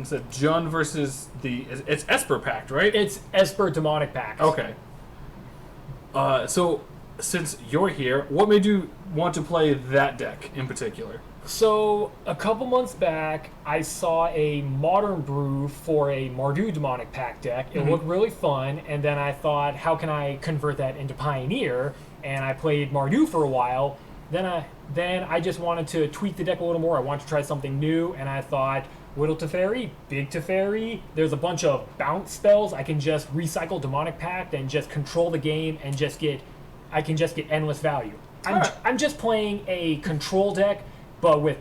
Instead, Jund versus it's Esper pact, right? It's Esper demonic pact. Okay. So since you're here, what made you want to play that deck in particular? So, a couple months back, I saw a modern brew for a Mardu demonic pact deck. It looked really fun, and then I thought, how can I convert that into Pioneer? And I played Mardu for a while. Then I just wanted to tweak the deck a little more. I wanted to try something new, and I thought, Little Teferi, Big Teferi. There's a bunch of bounce spells. I can just recycle demonic pact and just control the game and I can just get endless value. I'm just playing a control deck. But with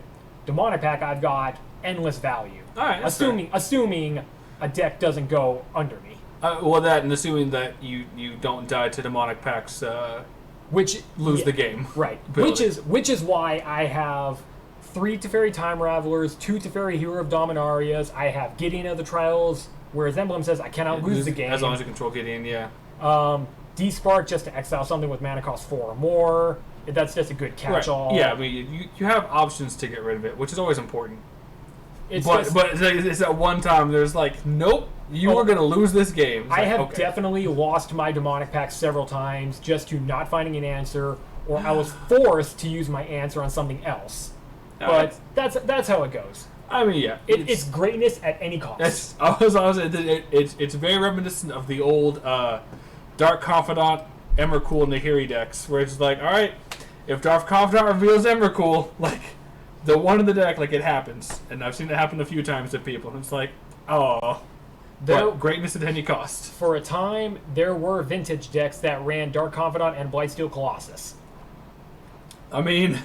demonic pact, I've got endless value. All right, assuming a deck doesn't go under me. And assuming that you don't die to demonic pacts, lose the game. Right. Which is why I have 3 Teferi Time Ravelers, 2 Teferi Hero of Dominarias. I have Gideon of the Trials, whereas Emblem says I cannot lose the game. As long as you control Gideon, yeah. D-Spark just to exile something with mana cost 4 or more. That's just a good catch-all. Right. Yeah, I mean, you have options to get rid of it, which is always important. But it's that one time there's like, nope, you are going to lose this game. I have definitely lost my demonic pack several times just to not finding an answer, or I was forced to use my answer on something else. But that's how it goes. I mean, yeah, it's greatness at any cost. It's very reminiscent of the old Dark Confidant, Emrakul, Nahiri decks, where it's like, all right, if Dark Confidant reveals Emrakul, like, the one in the deck, like, it happens. And I've seen it happen a few times to people. And it's like, oh, greatness at any cost. For a time, there were vintage decks that ran Dark Confidant and Blightsteel Colossus. I mean,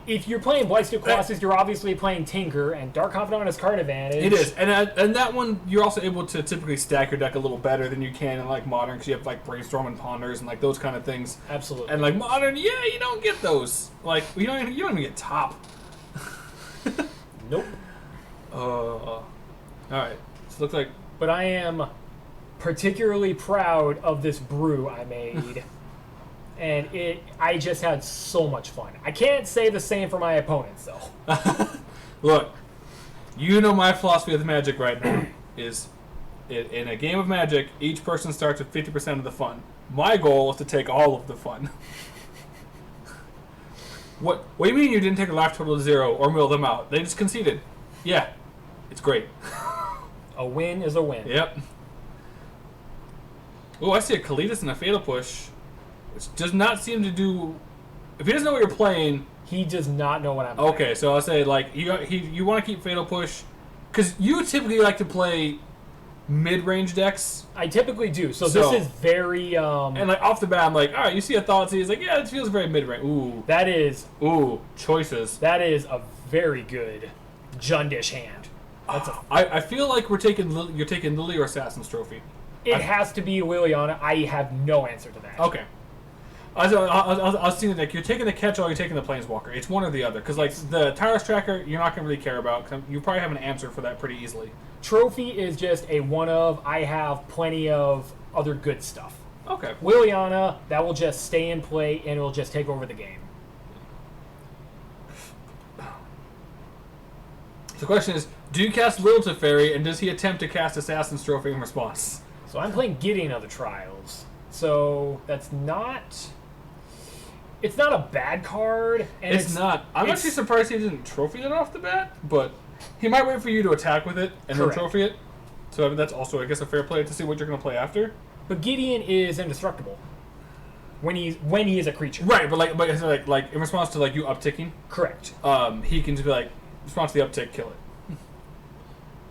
if you're playing Blightsteel Colossus, you're obviously playing Tinker, and Dark Confidant has card advantage. It is, and that one you're also able to typically stack your deck a little better than you can in like Modern, because you have like Brainstorm and Ponders and like those kind of things. Absolutely. And like Modern, you don't get those. Like you don't even get top. Nope. All right. So it looks like. But I am particularly proud of this brew I made. And I just had so much fun. I can't say the same for my opponents, though. Look, you know my philosophy of Magic right now is, in a game of Magic, each person starts with 50% of the fun. My goal is to take all of the fun. What do you mean you didn't take a life total to 0 or mill them out? They just conceded. Yeah, it's great. A win is a win. Yep. Oh, I see a Kalitas and a Fatal Push. Which does not seem to do. If he doesn't know what you're playing, he does not know what I'm playing. Okay, so I'll say like you want to keep Fatal Push, because you typically like to play mid-range decks. I typically do. So this is very and like off the bat, I'm like, all right, you see a Thoughtseize, he's like, yeah, it feels very mid-range. Choices. That is a very good Jundish hand. I feel like you're taking Lily or Assassin's Trophy. It has to be Liliana. I have no answer to that. Okay. I was thinking like you're taking the catch-all, you're taking the Planeswalker. It's one or the other, because like the Tireless Tracker, you're not going to really care about. Cause you probably have an answer for that pretty easily. Trophy is just a one of. I have plenty of other good stuff. Okay. Liliana, that will just stay in play and it will just take over the game. The question is, do you cast Little Teferi, and does he attempt to cast Assassin's Trophy in response? So I'm playing Gideon of the Trials. So that's not. It's not a bad card. And it's not. I'm actually surprised he didn't trophy it off the bat, but he might wait for you to attack with it and then trophy it. So I mean, that's also, I guess, a fair play to see what you're going to play after. But Gideon is indestructible when he is a creature. Right, but like in response to like you upticking. Correct. He can just be like, response to the uptick, kill it.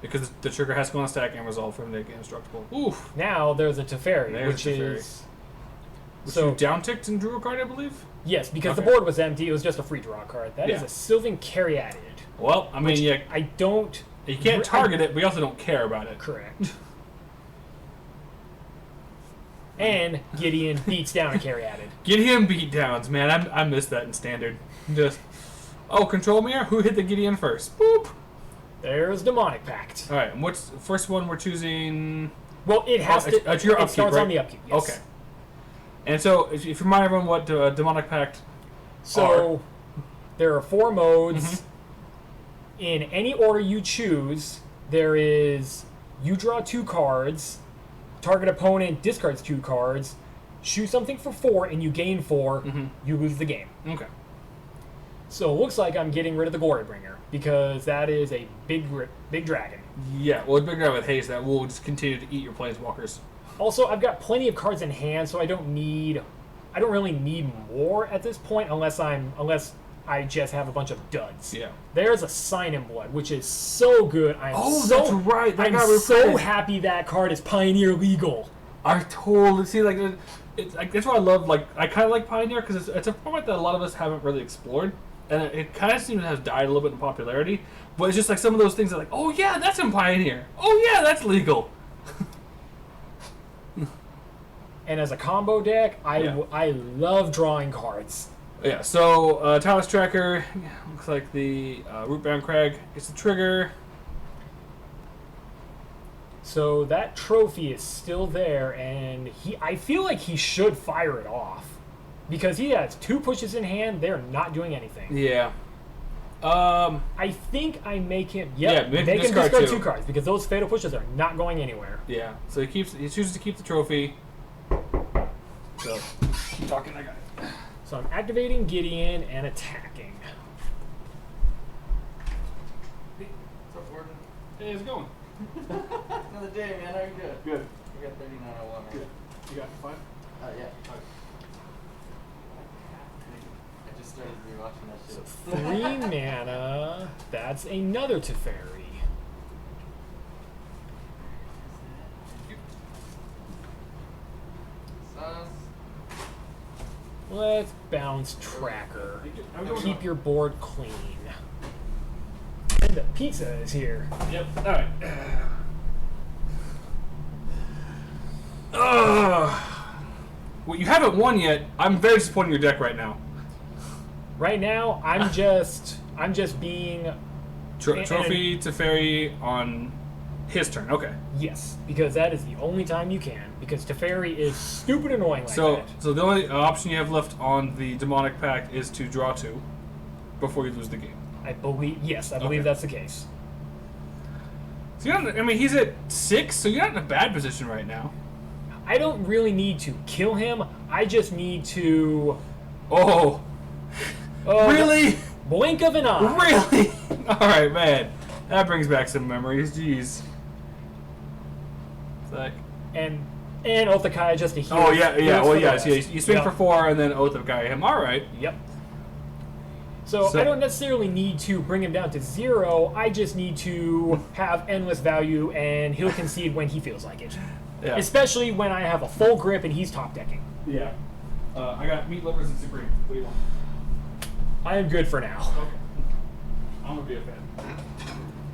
Because the trigger has to go on a stack and resolve for him to get indestructible. Oof. Now there's a Teferi, which you down-ticked and drew a card, I believe? Yes, because the board was empty. It was just a free draw card. That is a Sylvan Caryatid. Well, I mean, I don't... You can't target it, but you also don't care about it. Correct. And Gideon beats down a Caryatid. Gideon beatdowns, man. I missed that in Standard. Just, Control Mirror? Who hit the Gideon first? Boop! There's Demonic Pact. All right, and what's the first one we're choosing? Well, it has to... It's your upkeep, starts right? on the upkeep, yes. Okay. And so, if you remind everyone what Demonic Pact there are 4 modes. Mm-hmm. In any order you choose, there is you draw 2 cards, target opponent discards 2 cards, shoot something for 4, and you gain 4, you lose the game. Okay. So it looks like I'm getting rid of the Glorybringer, because that is a big dragon. Yeah, well, it's big guy with haste that will just continue to eat your planeswalkers. Also, I've got plenty of cards in hand, so I don't really need more at this point unless I just have a bunch of duds. Yeah. There's a Sign in Blood, which is so good. That's right. I'm so happy that card is Pioneer legal. I totally see. That's why I love. I kind of like Pioneer because it's a format that a lot of us haven't really explored, and it kind of seems to have died a little bit in popularity. But it's just like some of those things that oh yeah, that's in Pioneer. Oh yeah, that's legal. And as a combo deck, I love drawing cards. Yeah, so Talus Tracker, looks like the Rootbound Crag gets the trigger. So that trophy is still there, and I feel like he should fire it off. Because he has 2 pushes in hand, they're not doing anything. Yeah. I think I make him make him discard 2 cards, because those fatal pushes are not going anywhere. Yeah, so he chooses to keep the trophy. So, keep talking, I got it. So I'm activating Gideon and attacking. Hey, what's up, Gordon? Hey, how's it going? Another day, man. How are you doing? Good. We got 3901. Good. You got 5? Yeah. I just started rewatching that shit. So 3 mana. That's another Teferi. Sus. Let's bounce Tracker. Keep your board clean. And the pizza is here. Yep. All right. Well, you haven't won yet. I'm very disappointed in your deck right now. Right now, I'm just being Trophy Teferi on his turn. Okay. Yes, because that is the only time you can. Because Teferi is stupid annoying like that. So the only option you have left on the Demonic Pact is to draw 2 before you lose the game. I believe that's the case. So you're not, he's at 6, so you're not in a bad position right now. I don't really need to kill him. I just need to. Really? Blink of an eye. Really? All right, man. That brings back some memories. Jeez. It's like. And Oath of Kai just to heal. Oh yeah. Well, yes. Yeah. You swing for 4 and then Oath of Kai him. All right. Yep. So I don't necessarily need to bring him down to 0. I just need to have endless value, and he'll concede when he feels like it. Yeah. Especially when I have a full grip and he's top decking. Yeah. I got meat lovers and supreme. What do you want? I am good for now. Okay. I'm gonna be a fan.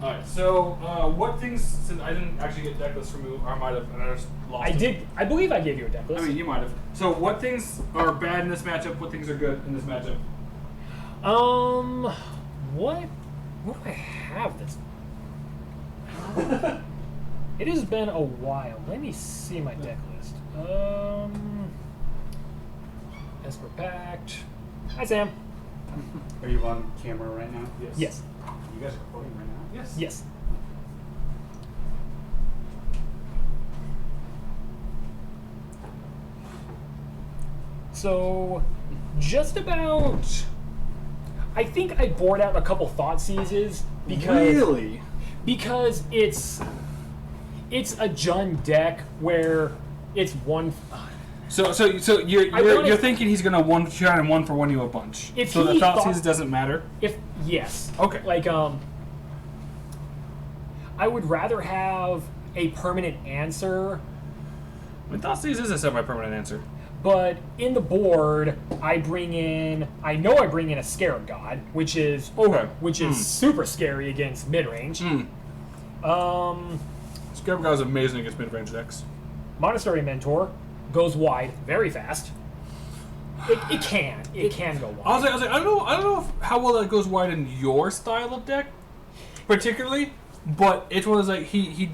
All right. So what things? Since I didn't actually get deck lists from you, or I might have, and I just lost. I did. I believe I gave you a deck list. I mean, you might have. So what things are bad in this matchup? What things are good in this matchup? What do I have this? It has been a while. Let me see my deck list. Esper Pact. Hi, Sam. Are you on camera right now? Yes. You guys are recording right now? Yes. Yes. So, just about. I think I bored out a couple Thought Seizes because it's a Jund deck where it's one. So you're thinking he's gonna try and 1-for-1 you a bunch. So the Thought Seize doesn't matter. Yes. Okay. I would rather have a permanent answer. Thought Seize is a semi-permanent answer. But in the board, I bring in a Scarab God, which is super scary against mid range. Scarab God is amazing against mid range decks. Monastery Mentor goes wide very fast. It can go wide. I was like, I don't know how well that goes wide in your style of deck, particularly. But it's one of those he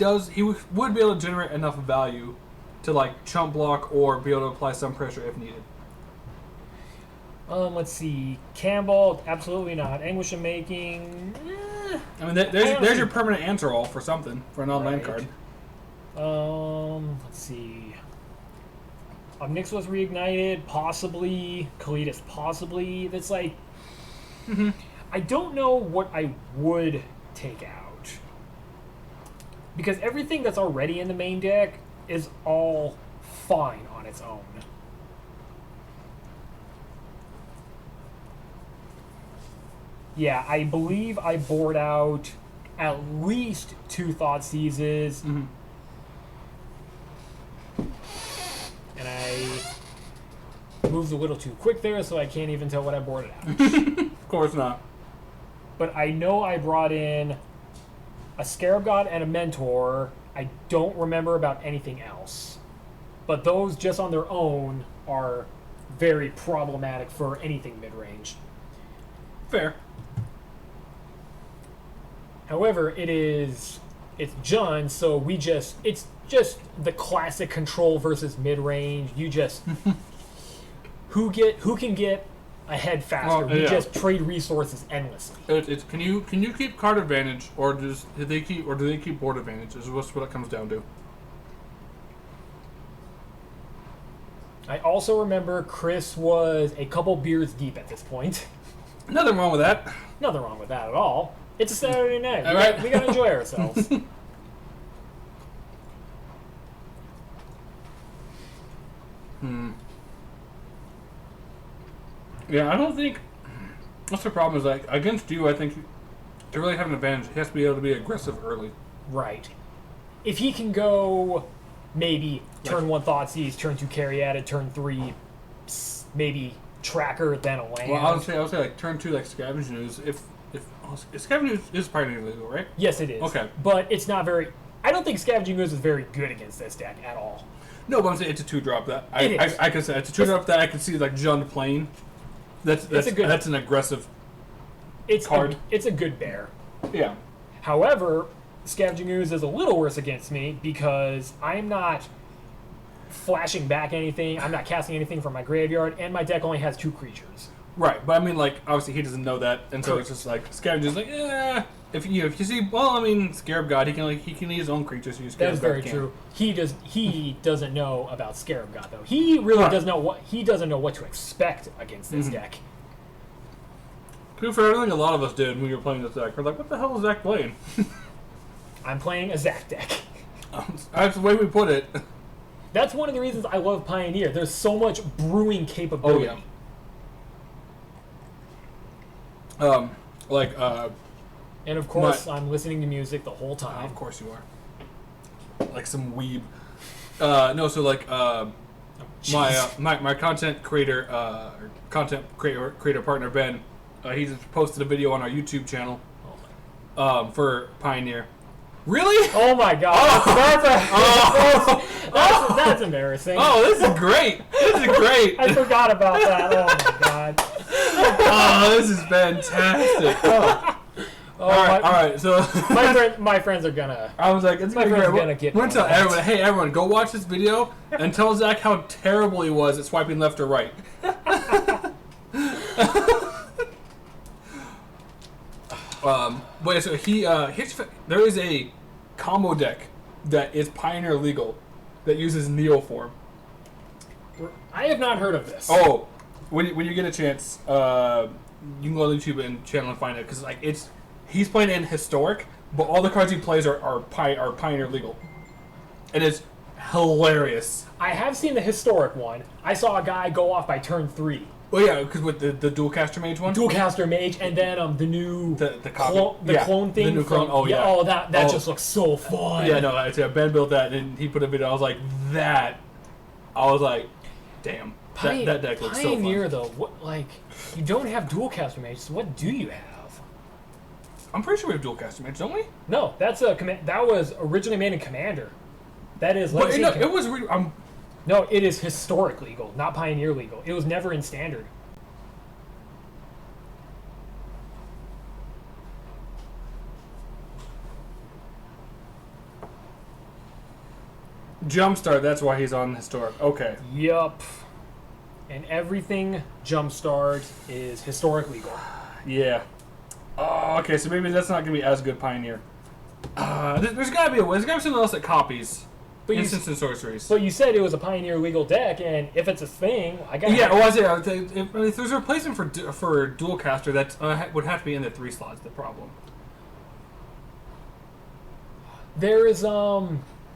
would be able to generate enough value to chump block or be able to apply some pressure if needed. Let's see. Campbell, absolutely not. Anguish of Making, I mean, there's your permanent answer all for something for an online Right. card. Let's see. Nyx was reignited, possibly. Kalidas, possibly. That's like. I don't know what I would take out. Because everything that's already in the main deck is all fine on its own. Yeah, I believe I bored out at least 2 Thought Seizes. Mm-hmm. And I moved a little too quick there, so I can't even tell what I boarded out. Of course not. But I know I brought in a Scarab God and a Mentor. I don't remember about anything else. But those just on their own are very problematic for anything mid-range. Fair. However, it's Jund, so it's just the classic control versus mid-range. You just who can get ahead faster. We just trade resources endlessly. It's can you keep card advantage or do they keep board advantage? Is what it comes down to. I also remember Chris was a couple beers deep at this point. Nothing wrong with that. Nothing wrong with that at all. It's a Saturday night. All right. We gotta enjoy ourselves. Yeah, I don't think that's the problem. Is like against you, I think to really have an advantage, he has to be able to be aggressive early. Right. If he can go maybe turn 1 Thoughtseize, turn 2 Caryatid, turn 3 maybe Tracker, then a land. Well, I would say like turn 2 like Scavenge News. If Scavenge News is probably illegal, right? Yes, it is. Okay. But it's not very. I don't think Scavenging Ooze is very good against this deck at all. No, but I'm saying it's a 2-drop that It is. I can say it's a 2-drop that I can see like Jund playing. That's an aggressive card. It's a good bear. Yeah. However, Scavenging Ooze is a little worse against me because I'm not flashing back anything. I'm not casting anything from my graveyard, and my deck only has 2 creatures. Right, but I mean, like, obviously he doesn't know that, and so it's just like Scavenger's like, if you see, well, I mean, Scarab God, he can use his own creatures. So That is very true. He doesn't know about Scarab God though. He really doesn't know what to expect against this deck. To be fair, I don't think a lot of us did when we were playing this deck. We're like, what the hell is Zach playing? I'm playing a Zach deck. That's the way we put it. That's one of the reasons I love Pioneer. There's so much brewing capability. Oh yeah. And of course, I'm listening to music the whole time. Of course you are. Like some weeb. No, so like my content creator creator partner Ben, he just posted a video on our YouTube channel for Pioneer. Really? Oh my god! That's embarrassing. Oh, this is great. This is great. I forgot about that. Oh my god. Oh, this is fantastic. All right. So my friends are gonna. I was like, it's My gonna be friends great. are gonna get We're gonna me tell on that. everyone, hey, everyone, go watch this video and tell Zach how terrible he was at swiping left or right. But so there is a combo deck that is Pioneer legal that uses Neoform. I have not heard of this. Oh, when you get a chance, you can go on YouTube and channel and find it because like he's playing in Historic, but all the cards he plays are Pioneer legal, and it's hilarious. I have seen the historic one. I saw a guy go off by turn 3. Well, yeah, because with the Dual Caster Mage one, Dual Caster Mage, and then the new the copy. clone thing. the new clone. Oh yeah. Oh, that just looks so fun. Yeah, no, Ben built that and he put a video. I was like, damn, that deck looks so fun. Pioneer though, what like you don't have Dual Caster Mage. So what do you have? I'm pretty sure we have Dual Caster Mage, don't we? No, that's a command. That was originally made in Commander. That is. But Legacy it was. No, it is historic legal, not Pioneer legal. It was never in Standard. Jumpstart. That's why he's on Historic. Okay. Yup. And everything Jumpstart is historic legal. Yeah. Oh, okay, so maybe that's not going to be as good Pioneer. There's got to be a way. There's got to be something else that copies instants and sorceries. But you said it was a Pioneer legal deck, and if it's a thing, I got. Yeah, well, I was if there's a replacement for dual caster, that would have to be in the 3 slots. The problem. There is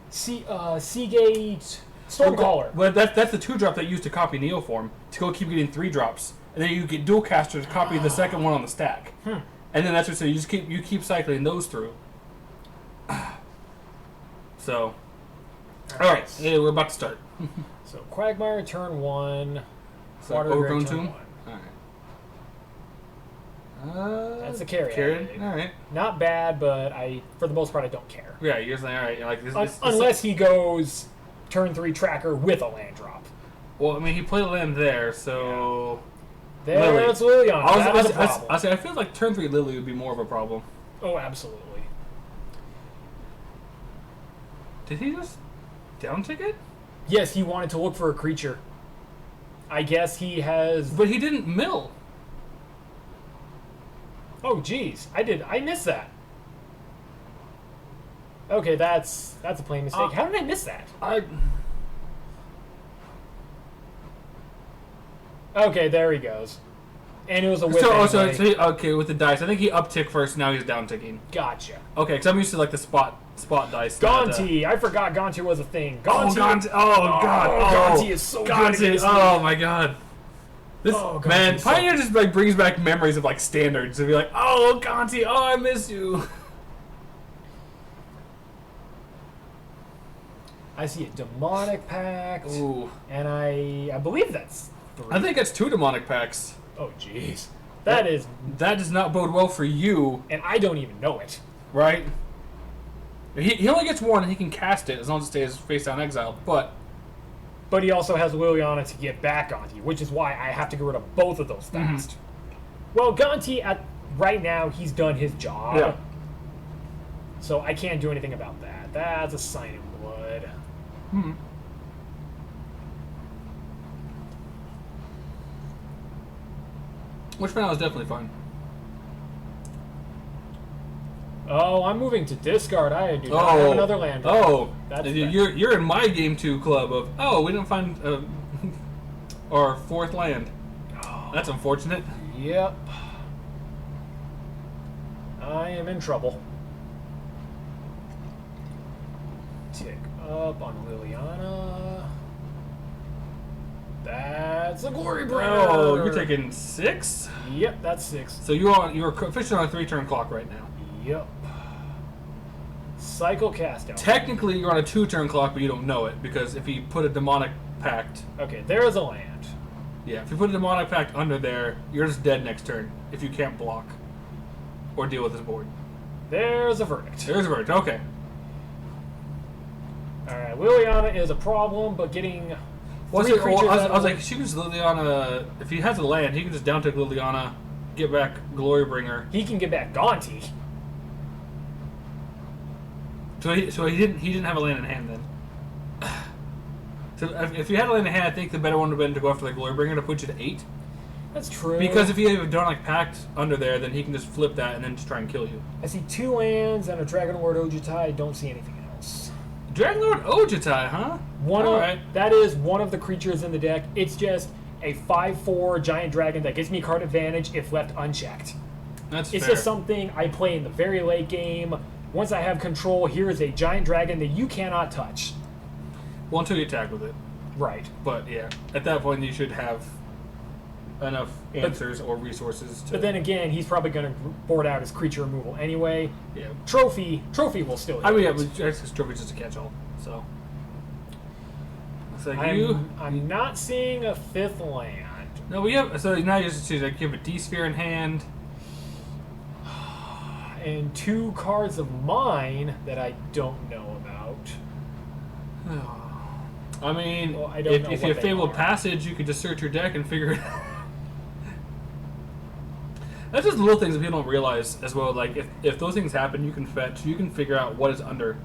Seagate Stormcaller. Well, that's the 2-drop that you use to copy Neoform to go keep getting 3 drops, and then you get dual caster to copy the second one on the stack, and then that's what so you keep cycling those through. So, all right, yeah, we're about to start. So Quagmire turn 1. So Water Overgrown Drake turn Tomb. 1. All right. That's a carry. Carried. All right. Not bad, but for the most part, I don't care. Yeah, you're saying all right. Like this, Unless he goes turn 3 tracker with a land drop. Well, I mean, he played a land there, so. There's Liliana. I feel like turn 3 Lily would be more of a problem. Oh, absolutely. Did he just down ticket? Yes, he wanted to look for a creature. I guess he has. But he didn't mill. Oh, geez, I missed that. Okay, that's a plain mistake. How did I miss that? Okay, there he goes. And it was a whip. Okay, with the dice, I think he uptick first. Now he's down ticking. Gotcha. Okay, because I'm used to like the spot dice. Gonti, I forgot Gonti was a thing. Gonti. Oh god. Gonti is so good. Gonti. Oh my god. This man, so Pioneer just like brings back memories of like standards. And be like, oh Gonti, oh I miss you. I see a demonic pact. Ooh. And I believe that's 3. I think that's 2 demonic packs. Oh jeez. That does not bode well for you. And I don't even know it. Right? He only gets 1 and he can cast it as long as it stays face down exiled, but he also has Liliana to get back Gonti, which is why I have to get rid of both of those fast. Well, Gonti, right now, he's done his job. Yeah. So I can't do anything about that. That's a sign in blood. which final is definitely fun. Oh, I'm moving to discard. I do not have another land. Oh, That's you're in my game 2 club of we didn't find our 4th land. Oh. That's unfortunate. Yep. I am in trouble. Tick up on Liliana. That's a glory bringer. Oh, you're taking 6? Yep, that's 6. So you're officially on a 3-turn clock right now. Yep. Cycle cast out. Technically, you're on a 2-turn clock, but you don't know it because if you put a demonic pact, Okay, there is a land. yeah, if you put a demonic pact under there, you're just dead next turn if you can't block or deal with his board. There's a verdict. There's a verdict. Okay. Alright, Liliana is a problem, but getting Well, three creatures I out was of- like, she can just Liliana. If he has a land, he can just down take Liliana, get back Glorybringer. he can get back Gonti. So he didn't have a land in hand then. So if you had a land in hand, I think the better one would have been to go after the Glorybringer to put you to 8. That's true. Because if you have a Dark Pact under there, then he can just flip that and then just try and kill you. I see 2 lands and a Dragon Lord Ojutai. I don't see anything else. Dragonlord Ojutai, huh? Alright. That is one of the creatures in the deck. It's just a 5/4 giant dragon that gives me card advantage if left unchecked. That's It's fair. just something I play in the very late game. Once I have control, here is a giant dragon that you cannot touch. Well, until you attack with it. Right. But yeah, at that point you should have enough answers or resources to. But then again, he's probably going to board out his creature removal anyway. yeah. Trophy will still. I mean, yeah, hit. but Trophy's just a catch-all. So. It's like I'm not seeing a 5th land. No, we have. So now you just like you have a D-sphere in hand. And 2 cards of mine that I don't know about. I mean, Well, I don't know if what you they Fabled are. Passage, you could just search your deck and figure it out. That's just little things that people don't realize as well. Like, if those things happen, you can fetch, you can figure out what is under.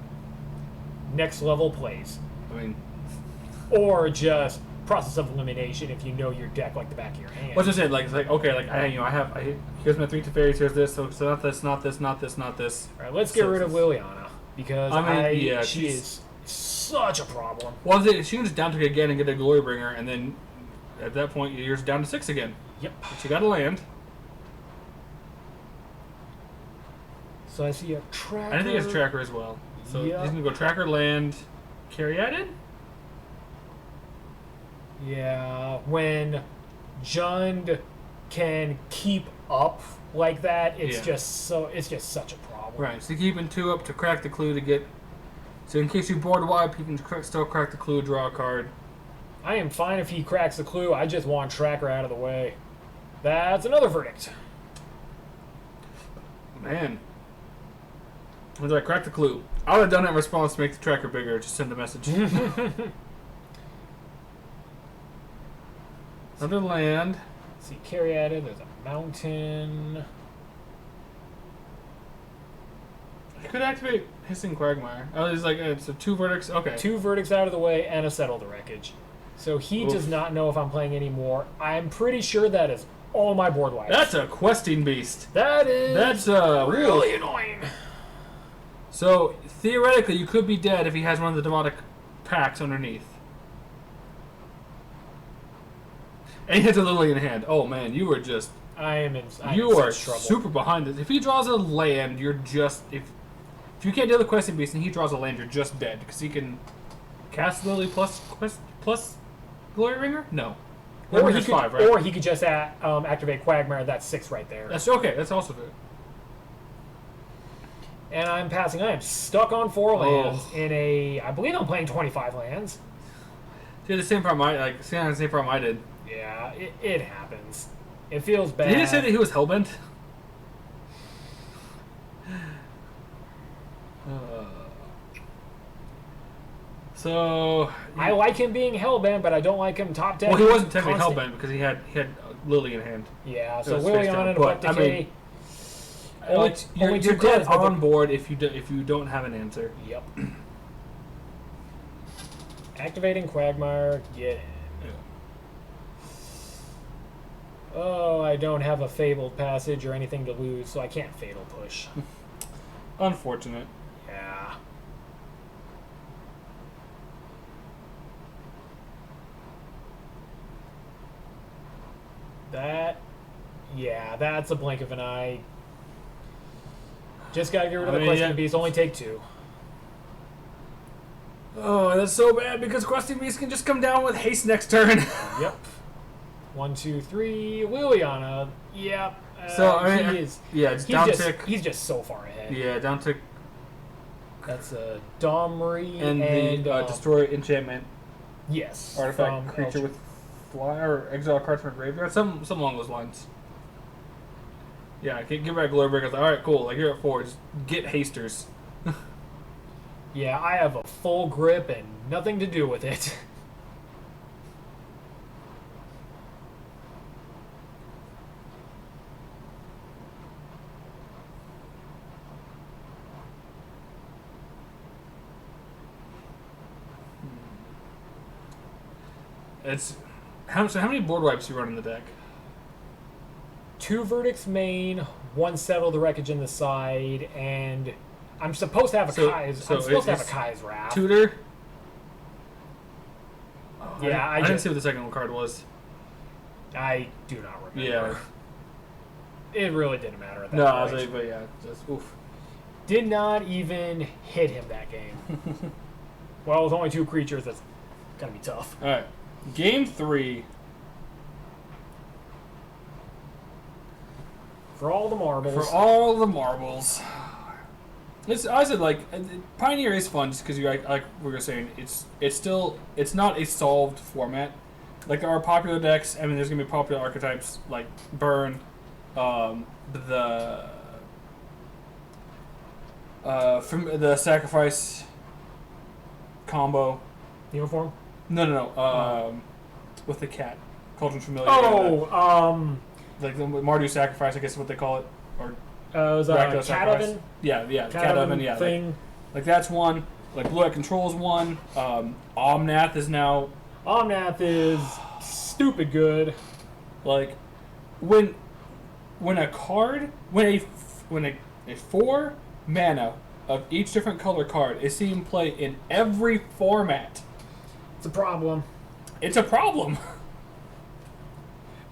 Next level plays. I mean, Or just process of elimination if you know your deck like the back of your hand. What's I said? Like, it's like okay, like here's my 3 Teferis, here's this, so not this, not this, not this, not this. All right, let's get rid of Liliana because she she's is such a problem. Well, she can just down tick again and get a Glorybringer, and then at that point you're down to 6 again. Yep. But she got to land. So I see a tracker. I think it's tracker as well. So Yep. he's gonna go tracker, land, Caryatid. Yeah, when Jund can keep up like that, it's just such a problem. Right. So keeping 2 up to crack the clue to get. So in case you board wipe, you can still crack the clue, draw a card. I am fine if he cracks the clue. I just want tracker out of the way. That's another verdict. Man. When did I crack the clue? I would have done that in response to make the tracker bigger. Just send a message. Another land. See, Caryatid, there's a mountain. I could activate Hissing Quagmire. Oh, it's like it's a 2 verdicts. Okay. 2 verdicts out of the way and a settle the wreckage. So he does not know if I'm playing anymore. I'm pretty sure that is all my board wipes. That's a questing beast. That's really annoying. So theoretically, you could be dead if he has one of the demonic packs underneath. And he has a Lily in hand. Oh man, you are just I'm you in are such trouble. super behind this. If he draws a land, you're just if you can't deal the questing beast and he draws a land, you're just dead because he can cast Lily plus Glory Ringer. No, Or he, Ringer's could, 5, right? or he could just activate Quagmire. That's 6 right there. That's okay. That's also good. And I'm passing. I am stuck on 4 lands in a. I believe I'm playing 25 lands. See, the same problem the same problem I did. Yeah, it happens. It feels bad. Did he just say that he was hellbent? So I like him being hellbent, but I don't like him top deck. well, he wasn't technically constant. hellbent because he had Lily in hand. Yeah, It so was face down, Liliana and but, Effect I mean, Decay. Only you're two dead cards, but on board if you don't have an answer. Yep. Activating Quagmire. Get in. Oh, I don't have a Fabled Passage or anything to lose, so I can't Fatal Push. Unfortunate. Yeah. That's a blink of an eye. Just gotta get rid of the Questing Beast. Only take 2. Oh, that's so bad because Questing Beast can just come down with haste next turn. Yep. 1, 2, 3. Liliana. Yep. So I mean, it's down tick. He's just so far ahead. Yeah, down tick. That's a Domri And the destroy enchantment yes artifact from creature with fly or exile card from a graveyard. Some along those lines. Yeah, get back Glorybringer. Like, all right, cool. Like you're at 4. Just get hasters. Yeah, I have a full grip and nothing to do with it. It's how many board wipes you run in the deck? 2 verdicts main, 1 settle the wreckage in the side, and I'm supposed to have a Kai's. I'm supposed to have a Kai's Wrath. Tutor. Yeah, I didn't see what the second card was. I do not remember. Yeah. It really didn't matter at that No, point. I was like, but yeah, just oof. Did not even hit him that game. Well, with only 2 creatures, that's gonna be tough. All right, game 3. For all the marbles. For all the marbles. I said like Pioneer is fun just because you like we were saying it's not a solved format. Like there are popular decks. I mean, there's gonna be popular archetypes like Burn, from the Sacrifice combo. Uniform? No. With the cat, Cauldron Familiar. Like the Mardu Sacrifice, I guess is what they call it, or it was a Rakdos cat Sacrifice. oven. Yeah, cat oven. Yeah, thing. like that's one. Like Blue Eye Control's one. Omnath is now Omnath is stupid good. Like, when a card, when a 4 mana of each different color card is seen play in every format, It's a problem. it's a problem.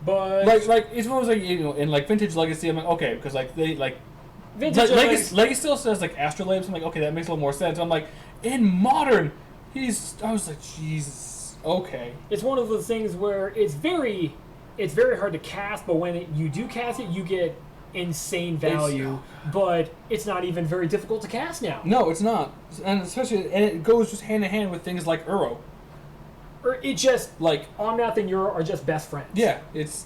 But like it's one of those, like, you know, in like Vintage Legacy, I'm like, okay, because like they like Vintage Legacy still says like Astrolabes. I'm like, okay, that makes a little more sense. I'm like, in Modern, I was like, Jesus, okay. it's one of those things where it's very hard to cast, but when you do cast it, you get insane value. But it's not even very difficult to cast now. No, it's not, and it goes just hand in hand with things like Uro. Or it just Like, Omnath and Uro are just best friends. yeah, it's.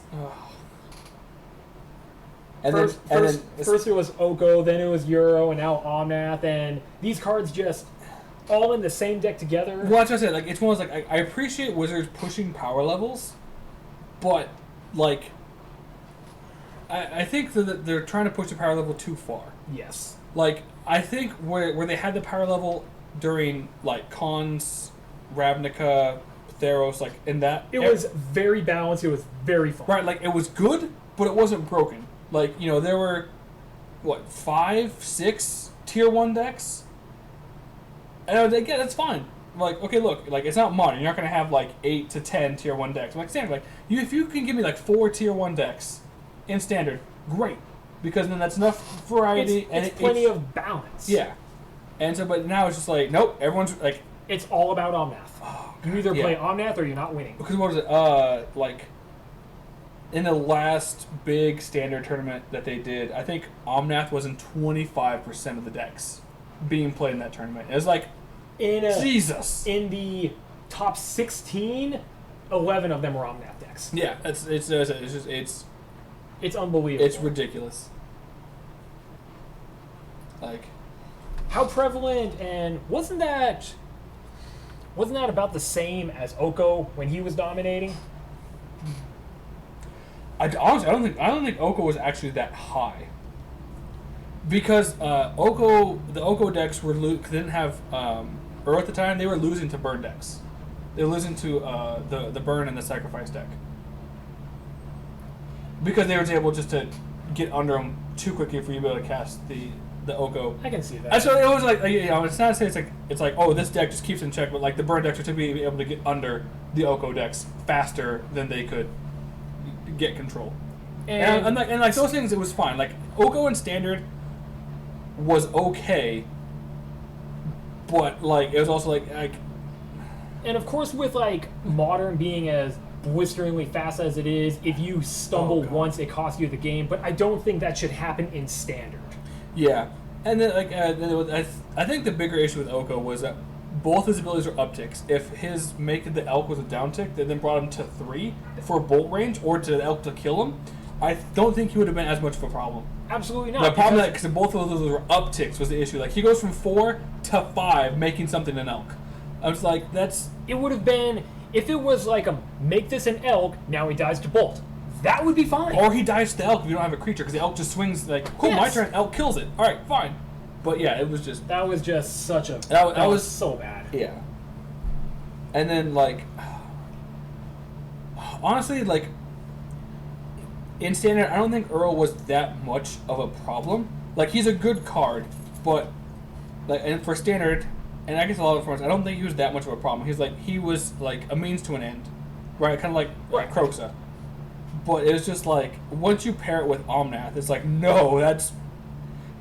And First it was Oko, then it was Uro, and now Omnath, and these cards just all in the same deck together. Well, that's what I said. Like, it's one of those, like, I appreciate Wizards pushing power levels, but like, I think that they're trying to push the power level too far. Yes. Like, I think where they had the power level during like Khans, Ravnica, Theros, like in that It was very balanced, it was very fun. right. Like, it was good, but it wasn't broken. Like, you know, there were what 5, 6 tier 1 decks, and I was like, yeah, that's fine. Like, okay, look, like, it's not Modern. You're not gonna have like 8 to 10 tier 1 decks. I'm like, Standard, like, if you can give me like 4 tier 1 decks in Standard, great, because then that's enough variety and It's plenty of balance. yeah. And so, but now it's just like, nope, everyone's like, It's all about Omnath. You either play yeah. Omnath or you're not winning. because what was it? Like, in the last big Standard tournament that they did, I think Omnath was in 25% of the decks being played in that tournament. It was like, Jesus. In the top 16, 11 of them were Omnath decks. Yeah, it's unbelievable. it's ridiculous. Like, How prevalent, and wasn't that about the same as Oko when he was dominating? honestly, I don't think Oko was actually that high. Because the Oko decks didn't have Ur at the time. They were losing to burn decks. They were losing to the burn and the sacrifice deck. Because they were able just to get under them too quickly for you to be able to cast the Oko. I can see that. And so it was like, you know, it's not to say it's like oh, this deck just keeps in check, but like the burn decks are typically able to get under the Oko decks faster than they could get control. And like those things, it was fine. Like Oko in Standard was okay, but like it was also like And of course, with like Modern being as blisteringly fast as it is, if you stumble once, it costs you the game. But I don't think that should happen in Standard. yeah. And then like I think the bigger issue with Oko was that both his abilities are upticks. If his make the elk was a downtick, that then brought him to 3 for bolt range or to the elk to kill him, I don't think he would have been as much of a problem. Absolutely not. The problem that because both of those were upticks was the issue. Like he goes from 4 to 5, making something an elk. I was like, that's it would have been if it was like a make this an elk, now he dies to bolt. That would be fine. or he dies to the elk if you don't have a creature because the elk just swings like, cool, my Yes. turn, elk kills it. All right, fine. But yeah, it was just That was just such a that was was so bad. yeah. And then like honestly, like in Standard, I don't think Earl was that much of a problem. Like he's a good card, but like and for Standard, and I guess a lot of formats, I don't think he was that much of a problem. He was like a means to an end, right? Kind of like Croxa. But it was just like once you pair it with Omnath, it's like no, that's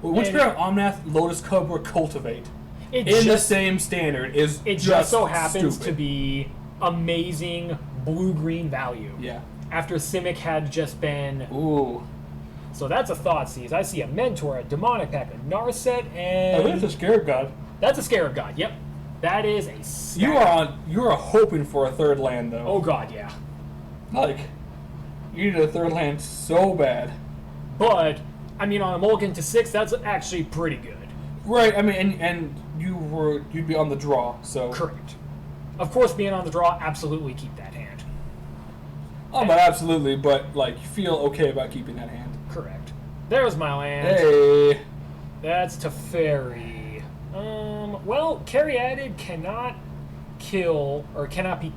once you pair it with Omnath, Lotus Cub, or Cultivate the same Standard is It just so happens to be amazing blue-green value. yeah. After Simic had just been... Ooh. So that's a Thoughtseize. I see a Mentor, a Demonic Pact, a Narset, and... I think it's a Scarab God. That's a Scarab God, yep. That is a stack. You are hoping for a third land though. Oh god, yeah. Like, you need a third land so bad. But, I mean, on a mulligan to 6, that's actually pretty good. Right, I mean, and you'd be on the draw, so... Correct. Of course, being on the draw, absolutely keep that hand. Oh, but absolutely, but, like, you feel okay about keeping that hand. Correct. There's my land. Hey! That's Teferi. Well, Caryatid cannot kill, or cannot be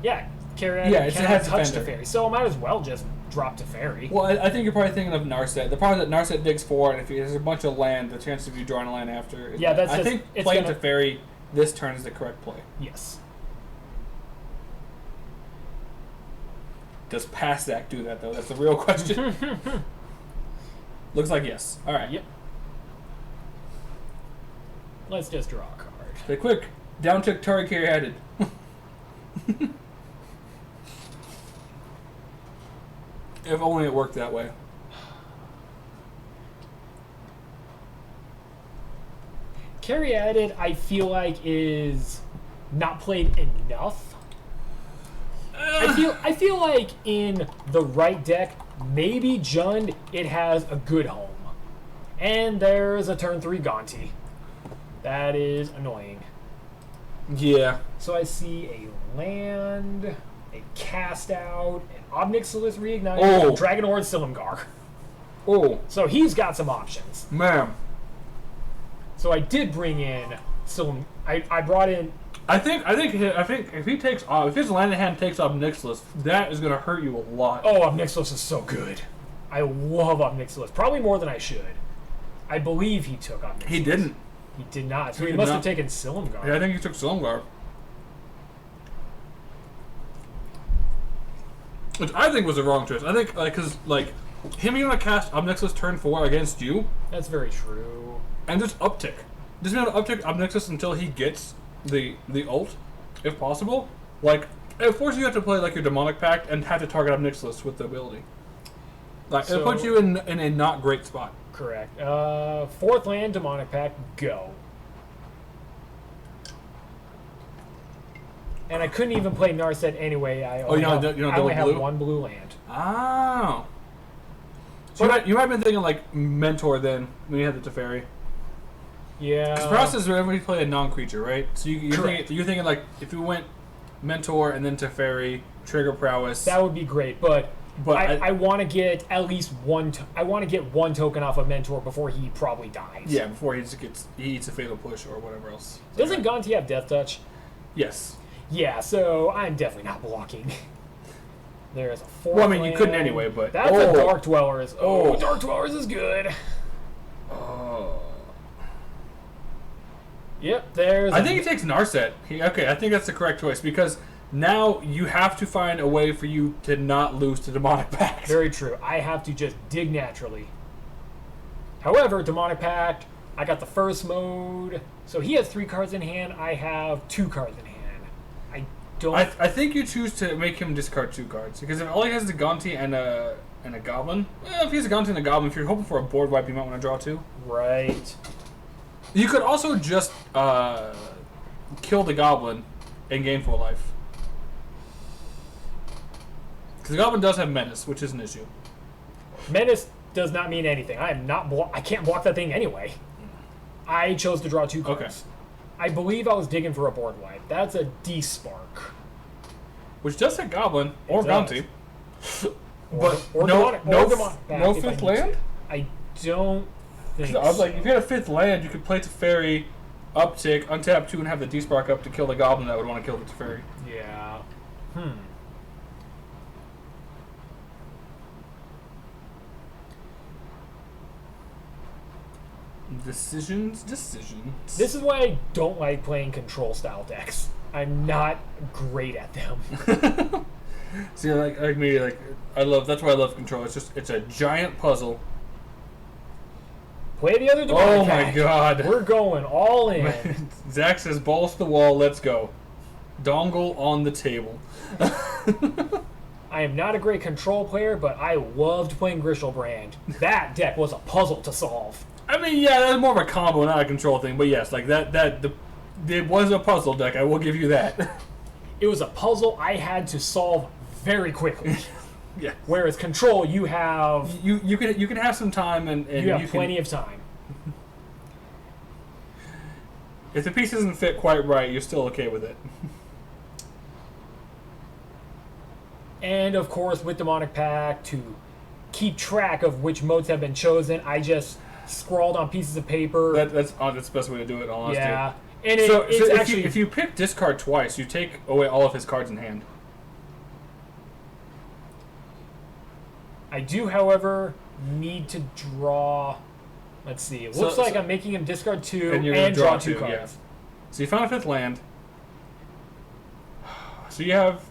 Yeah, carry Yeah, out it's a cannot hex touch defender. Teferi, so I might as well just drop Teferi. Well, I think you're probably thinking of Narset. The problem is that Narset digs 4, and if there's a bunch of land, the chance of you drawing a land after. Yeah, that's I just- think it's playing gonna- Teferi this turn is the correct play. Yes. Does Passac do that though? That's the real question. Looks like yes. All right. Yep. Let's just draw a card. Stay quick. Down tick Tari carry added. If only it worked that way. Caryatid, I feel like, is not played enough. I feel like in the right deck, maybe Jund, it has a good home. And there's a turn 3 Gonti. That is annoying. Yeah. So I see a land, a cast out, an Obnixilis Reignite, Oh. Dragon Horde Silumgar. Oh, So he's got some options. man. So I did bring in Silum. I brought in. I think if he takes if his land in hand takes off Nixilis, that is gonna hurt you a lot. Oh, Obnixilis is so good. I love Obnixilis. Probably more than I should. I believe he took Obnixilis. He didn't. He did not. So He he did must not. have taken Silumgar. Yeah, I think he took Silumgar. Which I think was a wrong choice. I think because him being able to cast Obnixilis turn 4 against you That's very true. and just uptick, just being able to uptick Obnixilis until he gets the ult, if possible. Like it forces you have to play like your demonic pact and have to target Obnixilis with the ability. Like it So- puts you in a not great spot. Correct. 4th land, Demonic Pact, go. And I couldn't even play Narset anyway. I only, you don't have, double I only have blue? 1 blue land. Oh. So you might have been thinking like Mentor then when you had the Teferi. Yeah. Because process is whenever you play a non-creature, right? So Correct. you're thinking like if you went Mentor and then Teferi, Trigger Prowess. That would be great, but But I want to get at least one. I want to get 1 token off of Mentor before he probably dies. yeah, before he eats a fatal push or whatever else. Doesn't Gonti have Death Touch? Yes. Yeah, so I'm definitely not blocking. There's a 4th Well, I mean, you couldn't land. anyway, but That's a Dark Dwellers. Oh. Dark Dwellers is good. Oh. Yep, there's. I think he takes Narset. Okay, I think that's the correct choice because now you have to find a way for you to not lose to Demonic Pact. Very true. I have to just dig naturally. However, Demonic Pact, I got the first mode. So he has 3 cards in hand. I have 2 cards in hand. I don't. I think you choose to make him discard 2 cards because if all he has is a Gonti and a Goblin, well, if he has a Gonti and a Goblin, if you're hoping for a board wipe, you might want to draw 2. Right. You could also just kill the Goblin and gain 4 life. Because the Goblin does have Menace, which is an issue. Menace does not mean anything. I am not. I can't block that thing anyway. I chose to draw 2 cards. Okay. I believe I was digging for a board wipe. That's a D-Spark. Which does hit Goblin or does. Bounty. But no 5th land? I don't think I was like, so. if you had a 5th land, you could play Teferi, uptick, untap 2, and have the D-Spark up to kill the Goblin that would want to kill the Teferi. Yeah. Decisions. This is why I don't like playing control style decks. I'm not great at them. See, like me, that's why I love Control. It's a giant puzzle. Play the other Oh Demonic my Pact. god. We're going all in. Zach says, balls to the wall, let's go. Dongle on the table. I am not a great control player, but I loved playing Grishelbrand. That deck was a puzzle to solve. I mean, yeah, that's more of a combo, not a control thing. But yes, like it was a puzzle deck. I will give you that. It was a puzzle I had to solve very quickly. Yeah. Whereas control, you have You can have some time and you have can, plenty of time. if the piece doesn't fit quite right, you're still okay with it. And of course, with Demonic Pact, to keep track of which modes have been chosen, I just scrawled on pieces of paper. That's the best way to do it. All honesty. Yeah, and So it's if actually if you pick discard twice, you take away all of his cards in hand. I do, however, need to draw. Let's see. It looks like I'm making him discard 2 And you're and gonna draw draw 2 2, cards. yeah. So you found a 5th land. So you have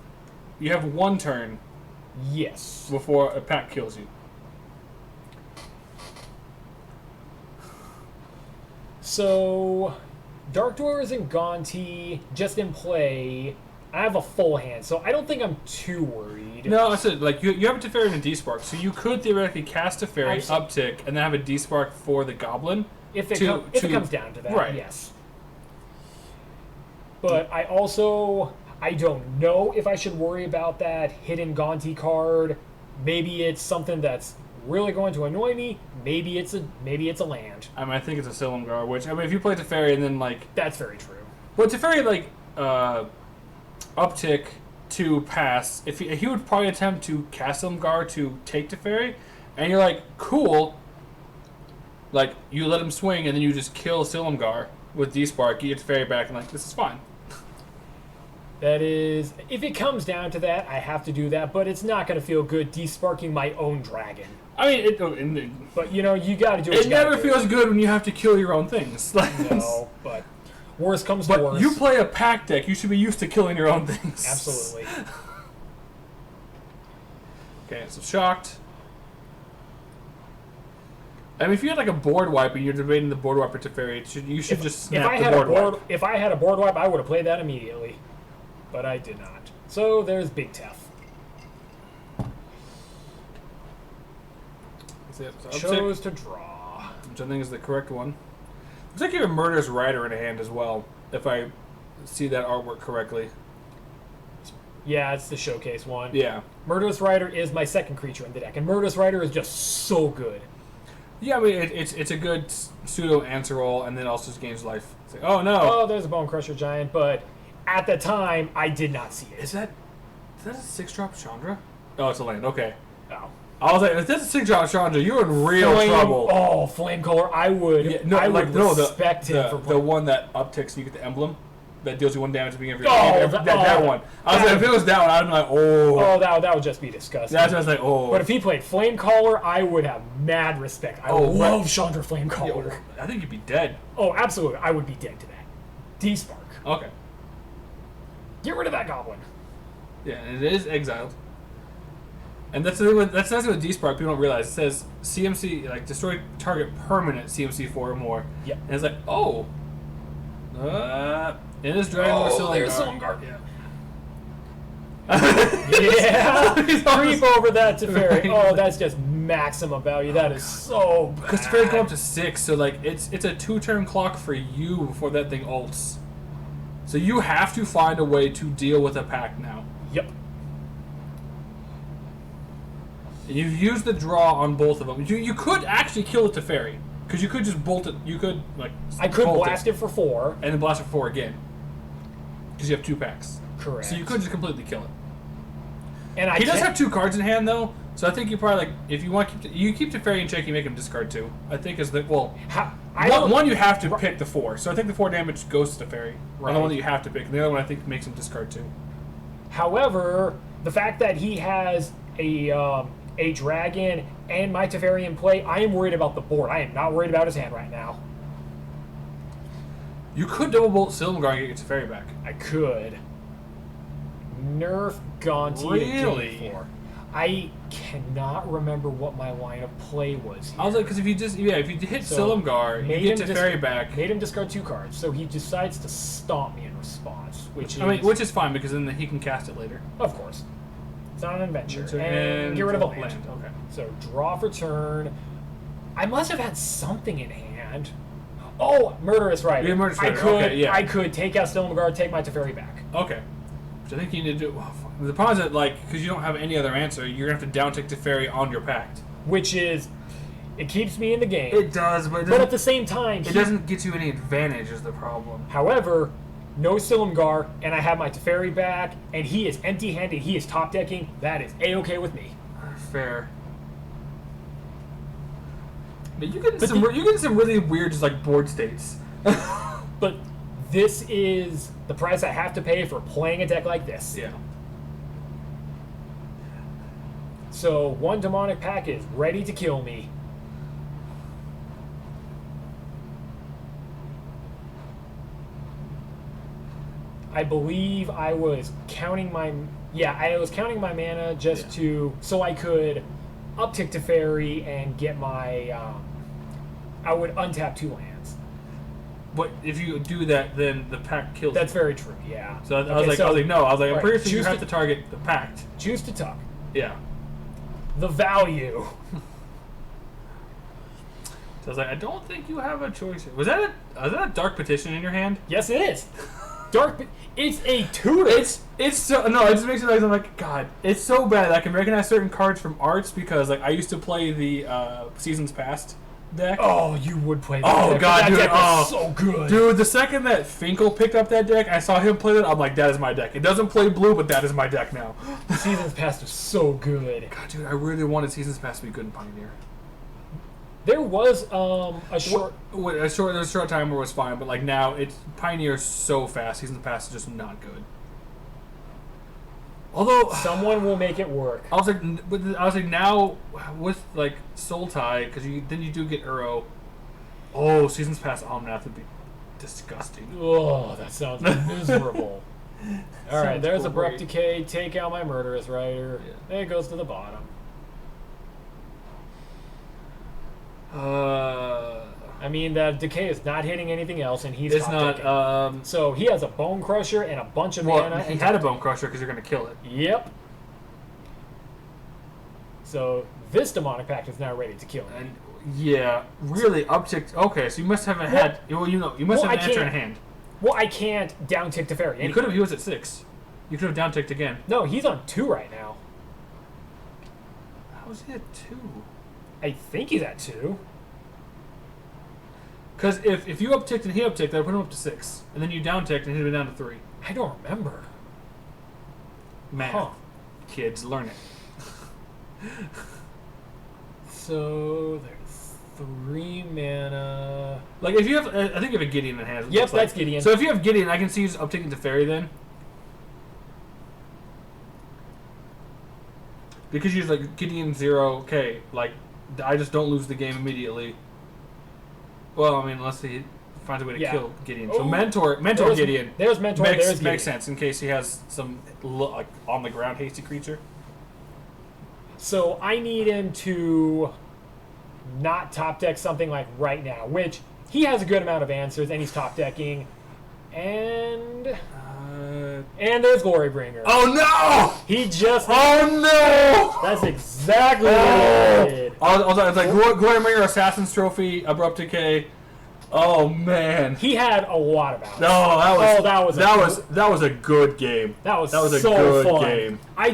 1 turn Yes. before a pact kills you. So, Dark Dwellers and Gonti just in play. I have a full hand, so I don't think I'm too worried. No, I said like you have a Teferi and a D-Spark, so you could theoretically cast Teferi, uptick, and then have a D-Spark for the Goblin. If it comes down to that, right. Yes. But I don't know if I should worry about that hidden Gonti card. Maybe it's something that's really going to annoy me. Maybe it's a land. I mean, I think it's a Silumgar, which, I mean, if you play Teferi and then, like... That's very true. Well, Teferi, like, uptick to pass, if he would probably attempt to cast Silumgar to take Teferi, and you're like, cool, like, you let him swing, and then you just kill Silumgar with D-Spark, you get Teferi back, and like, this is fine. That is, if it comes down to that, I have to do that, but it's not going to feel good desparking my own dragon. I mean, But, you know, you got to do what it you gotta never do. feels good when you have to kill your own things. No, but worst comes to But worst. you play a pack deck, you should be used to killing your own things. Absolutely. Okay, so shocked. I mean, if you had like a board wipe and you're debating the board wipe or Teferi, you should just snap the board wipe. If I had a board wipe, I would have played that immediately. But I did not. So there's Big Tef. Chose to draw. Which I think is the correct one. Looks like you have a Murderous Rider in a hand as well, if I see that artwork correctly. Yeah, it's the showcase one. Yeah. Murderous Rider is my second creature in the deck, and Murderous Rider is just so good. Yeah, I mean, it's a good pseudo answer roll, and then also just gains life. It's like, oh no! Oh, there's a Bone Crusher Giant, but at the time, I did not see it. Is that a 6-drop Chandra? Oh, it's a land. Okay. Oh. I was like, if that's a 6-drop Chandra, you're in real trouble. Oh, Flamecaller! I would respect him for the one that upticks, you get the emblem that deals you 1 damage at the beginning of Oh, your that one. I was like, if it was that one, I'd be like, oh. Oh, that would just be disgusting. That's what I was like, oh. But if he played Flamecaller, I would have mad respect. I love Chandra Flamecaller. Yeah, I think you'd be dead. Oh, absolutely. I would be dead to that. D-Spark. Okay. Get rid of that goblin. Yeah, and it is exiled. And that's with D-Spark, people don't realize. It says CMC, like, destroy target permanent CMC 4 or more. Yep. And it's like, oh. It is Dragon Lord Silumgar. There's Silumgar. Yeah. Yeah. Creep over that Teferi. Oh, that's just maximum value. That is so bad. Because Teferi's go up to 6, so, like, it's a 2-turn clock for you before that thing ults. So you have to find a way to deal with a pack now. Yep. You've used the draw on both of them. You could actually kill the Teferi. Because you could just bolt it. You could, like, I could bolt blast it for 4. And then blast it for 4 again. Because you have 2 packs. Correct. So you could just completely kill it. And He does have 2 cards in hand, though. So I think you probably, like, if you want to keep Teferi in check, you make him discard 2. I think is the, well, one you have to pick the 4. So I think the 4 damage goes to Teferi. Right. The one that you have to pick. And the other one I think makes him discard 2. However, the fact that he has a dragon and my Teferi in play, I am worried about the board. I am not worried about his hand right now. You could double bolt Silumgar and get your Teferi back. I could. Nerf Gonti Really? Game 4. I cannot remember what my line of play was here. I was like, because if you hit Silumgar, you get Teferi back. Made him discard 2 cards, so he decides to stomp me in response, which is fine because then he can cast it later. Of course. It's not an adventure. And get rid of a land. Okay. So draw for turn. I must have had something in hand. Oh, Murderous Rider. Yeah, Murderous Rider. I could take out Silumgar, take my Teferi back. Okay. Which I think you need to do. Well, the problem is that, like, because you don't have any other answer, you're going to have to down-tick Teferi on your pact. Which is, it keeps me in the game. It does, but at the same time, it doesn't get you any advantage is the problem. However, no Silumgar, and I have my Teferi back, and he is empty-handed, he is top-decking. That is A-okay with me. Fair. But you get some really weird, just like board states. But this is the price I have to pay for playing a deck like this. Yeah. So one demonic pack is ready to kill me. I believe I was counting my I was counting my mana just so I could uptick to fairy and get my I would untap 2 lands. But if you do that, then the pact kills That's you. very true. Yeah. So I was like, no. I was like, I'm right, pretty sure you choose have to target the pact. Choose to tuck. Yeah. The value. So I was like, I don't think you have a choice. Was that a dark petition in your hand? Yes, it is. Dark. It's a tutor. It's so no. It just makes me like I'm like God. It's so bad that I can recognize certain cards from arts because like I used to play the Seasons Past deck. Oh, you would play that Oh deck. God, that dude! deck was so good. Dude, the second that Finkel picked up that deck, I saw him play that. I'm like, that is my deck. It doesn't play blue, but that is my deck now. Seasons Past was so good. God, dude, I really wanted Seasons Past to be good in Pioneer. There was a short. There was a short time where it was fine, but like now it's Pioneer so fast. Seasons Past is just not good. Although Someone will make it work. I was like now with like Soul Tie because then you do get Uro. Oh, Seasons Past Omnath would be disgusting. Oh, that sounds miserable. All right, Sounds there's great. Abrupt Decay. Take out my Murderous Rider. Yeah. It goes to the bottom. I mean, that Decay is not hitting anything else, and he's it's top not. decking. So he has a Bone Crusher and a bunch of mana. He and had a Bone Crusher because you're gonna kill it. Yep. So this Demonic Pact is now ready to kill me. And yeah, really uptick. Okay, so you must have had. Well, you must have an answer in hand. Well, I can't down tick to Fairy. You could have. He was at 6. You could have down ticked again. No, he's on 2 right now. How was he at 2? I think he's at 2. Because if you upticked and he upticked, that would put him up to 6, and then you down ticked and he'd been down to 3. I don't remember. Math, Huh. kids, learn it. So there's 3 mana. Like if you have, I think you have a Gideon in hand. it Yep, looks that's like. Gideon. So if you have Gideon, I can see you just upticking to Fairy then. Because you're like Gideon 0, okay, like I just don't lose the game immediately. Well, I mean, unless he finds a way to kill Gideon. So Oh, mentor there's, Gideon. There's Mentor, makes, there's Gideon. makes sense in case he has some like on the ground hasty creature. So I need him to not top deck something like right now, which he has a good amount of answers, and he's top decking. And there's Glorybringer. Oh no! He just. Oh no! That's exactly what he did. I was like, Glorybringer, Assassin's Trophy, Abrupt Decay. Oh man! He had a lot of balance. No, that was a good game. That was a so good fun. game. I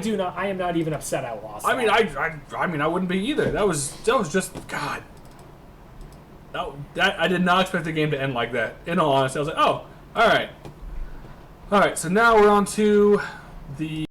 am not even upset I lost. I mean, that. I wouldn't be either. That was just God. That I did not expect the game to end like that. In all honesty, I was like, oh, all right. So now we're on to the